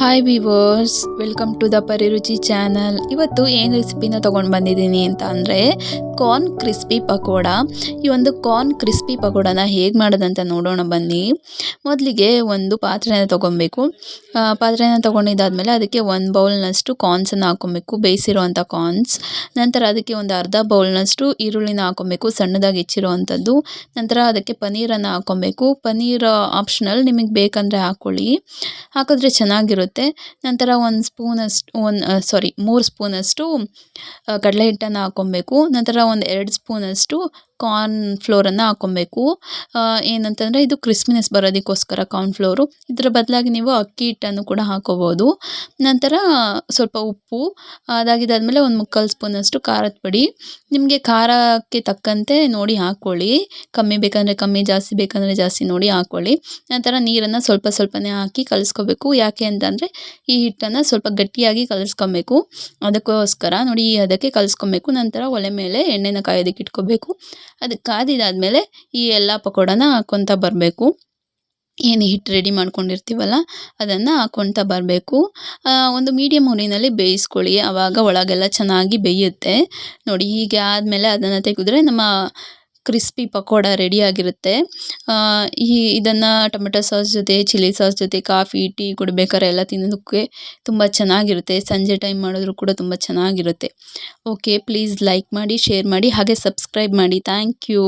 Hi viewers, welcome to the ಪರಿರುಚಿ channel. ಇವತ್ತು ಏನು ರೆಸಿಪಿನ ತೊಗೊಂಡು ಬಂದಿದ್ದೀನಿ ಅಂತ ಅಂದರೆ ಕಾರ್ನ್ ಕ್ರಿಸ್ಪಿ ಪಕೋಡ. ಈ ಒಂದು ಕಾರ್ನ್ ಕ್ರಿಸ್ಪಿ ಪಕೋಡನ ಹೇಗೆ ಮಾಡೋದಂತ ನೋಡೋಣ ಬನ್ನಿ. ಮೊದಲಿಗೆ ಒಂದು ಪಾತ್ರೆನ ತೊಗೊಬೇಕು. ಪಾತ್ರೆನ ತೊಗೊಂಡಿದ್ದಾದಮೇಲೆ ಅದಕ್ಕೆ ಒಂದು ಬೌಲ್ನಷ್ಟು ಕಾರ್ನ್ಸನ್ನು ಹಾಕ್ಕೊಬೇಕು, ಬೇಯಿಸಿರೋವಂಥ ಕಾರ್ನ್ಸ್. ನಂತರ ಅದಕ್ಕೆ ಒಂದು ಅರ್ಧ ಬೌಲ್ನಷ್ಟು ಈರುಳ್ಳಿನ ಹಾಕ್ಕೊಬೇಕು, ಸಣ್ಣದಾಗಿ ಹೆಚ್ಚಿರೋವಂಥದ್ದು. ನಂತರ ಅದಕ್ಕೆ ಪನ್ನೀರನ್ನು ಹಾಕ್ಕೊಬೇಕು. ಪನ್ನೀರ್ ಆಪ್ಷನಲ್, ನಿಮಗೆ ಬೇಕಂದರೆ ಹಾಕ್ಕೊಳ್ಳಿ, ಹಾಕಿದ್ರೆ ಚೆನ್ನಾಗಿರುತ್ತೆ. ನಂತರ 3 ಸ್ಪೂನಷ್ಟು ಕಡಲೆ ಹಿಟ್ಟನ್ನು ಹಾಕ್ಕೊಬೇಕು. ನಂತರ 2 ಸ್ಪೂನಷ್ಟು ಕಾರ್ನ್ ಫ್ಲೋರನ್ನು ಹಾಕ್ಕೊಬೇಕು. ಏನಂತಂದರೆ ಇದು ಕ್ರಿಸ್ಪಿನೆಸ್ ಬರೋದಕ್ಕೋಸ್ಕರ ಕಾರ್ನ್ ಫ್ಲೋರು. ಇದರ ಬದಲಾಗಿ ನೀವು ಅಕ್ಕಿ ಹಿಟ್ಟನ್ನು ಕೂಡ ಹಾಕ್ಕೋಬೋದು. ನಂತರ ಸ್ವಲ್ಪ ಉಪ್ಪು, ಅದಾಗಿದ್ದಾದಮೇಲೆ 1/4 ಸ್ಪೂನಷ್ಟು ಖಾರದ ಪುಡಿ. ನಿಮಗೆ ಖಾರಕ್ಕೆ ತಕ್ಕಂತೆ ನೋಡಿ ಹಾಕ್ಕೊಳ್ಳಿ, ಕಮ್ಮಿ ಬೇಕಂದರೆ ಕಮ್ಮಿ, ಜಾಸ್ತಿ ಬೇಕಂದರೆ ಜಾಸ್ತಿ ನೋಡಿ ಹಾಕ್ಕೊಳ್ಳಿ. ನಂತರ ನೀರನ್ನು ಸ್ವಲ್ಪನೇ ಹಾಕಿ ಕಲಿಸ್ಕೋಬೇಕು. ಯಾಕೆ ಅಂತಂದರೆ ಈ ಹಿಟ್ಟನ್ನು ಸ್ವಲ್ಪ ಗಟ್ಟಿಯಾಗಿ ಕಲಿಸ್ಕೊಬೇಕು, ಅದಕ್ಕೋಸ್ಕರ ನೋಡಿ ಅದಕ್ಕೆ ಕಲಿಸ್ಕೊಬೇಕು. ನಂತರ ಒಲೆ ಮೇಲೆ ಎಣ್ಣೆನ ಕಾಯೋದಕ್ಕೆ ಇಟ್ಕೋಬೇಕು. ಅದು ಕಾದಿದ್ದಾದಮೇಲೆ ಈ ಎಲ್ಲ ಪಕೋಡನ ಹಾಕ್ಕೊತ ಬರಬೇಕು. ಏನು ಹಿಟ್ಟು ರೆಡಿ ಮಾಡ್ಕೊಂಡಿರ್ತೀವಲ್ಲ ಅದನ್ನು ಹಾಕ್ಕೊತ ಬರಬೇಕು. ಒಂದು ಮೀಡಿಯಮ್ ಉರಿನಲ್ಲಿ ಬೇಯಿಸ್ಕೊಳ್ಳಿ, ಆವಾಗ ಒಳಗೆಲ್ಲ ಚೆನ್ನಾಗಿ ಬೇಯುತ್ತೆ. ನೋಡಿ ಹೀಗೆ ಆದಮೇಲೆ ಅದನ್ನು ತೆಗೆದ್ರೆ ನಮ್ಮ ಕ್ರಿಸ್ಪಿ ಪಕೋಡ ರೆಡಿಯಾಗಿರುತ್ತೆ. ಇದನ್ನು ಟೊಮೆಟೊ ಸಾಸ್ ಜೊತೆ, ಚಿಲ್ಲಿ ಸಾಸ್ ಜೊತೆ, ಕಾಫಿ, ಟೀ ಕುಡಿಬೇಕಾದ್ರೆ ಎಲ್ಲ ತಿನ್ನೋದಕ್ಕೆ ತುಂಬ ಚೆನ್ನಾಗಿರುತ್ತೆ. ಸಂಜೆ ಟೈಮ್ ಮಾಡಿದ್ರು ಕೂಡ ತುಂಬ ಚೆನ್ನಾಗಿರುತ್ತೆ. ಓಕೆ, ಪ್ಲೀಸ್ ಲೈಕ್ ಮಾಡಿ, ಶೇರ್ ಮಾಡಿ, ಹಾಗೆ ಸಬ್ಸ್ಕ್ರೈಬ್ ಮಾಡಿ. Thank you.